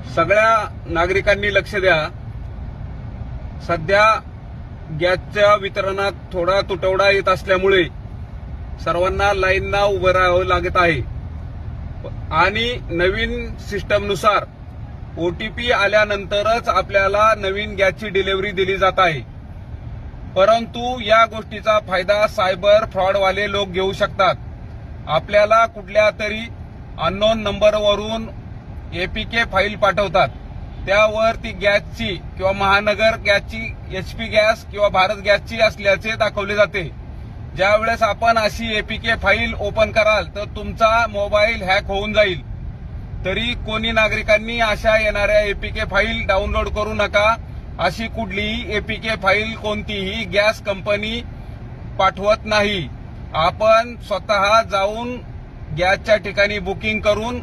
सगळ्या नागरिकांनी लक्ष द्या। सध्या गॅसच्या वितरणात थोडा तुटवडा येत असल्यामुळे सर्वांना लाईनला उभं राहावं लागत आहे आणि नवीन सिस्टमनुसार ओटीपी आल्यानंतरच आपल्याला नवीन गॅसची डिलिव्हरी दिली जात आहे। परंतु या गोष्टीचा फायदा सायबर फ्रॉडवाले लोक घेऊ शकतात। आपल्याला कुठल्या तरी अननोन नंबरवरून एपीके फाईल पाठवतात, त्यावर ती गॅसची किंवा महानगर गॅसची, एचपी गॅस किंवा भारत गॅसची असल्याचे दाखवले जाते। ज्यावेळेस आपण अशी एपीके फाईल ओपन कराल तर तुमचा मोबाईल हॅक होऊन जाईल। तरी कोणी नागरिकांनी अशा येणाऱ्या एपीके फाईल डाउनलोड करू नका। अशी कुठलीही एपीके फाईल कोणतीही गॅस कंपनी पाठवत नाही। आपण स्वतः जाऊन गॅसच्या ठिकाणी बुकिंग करून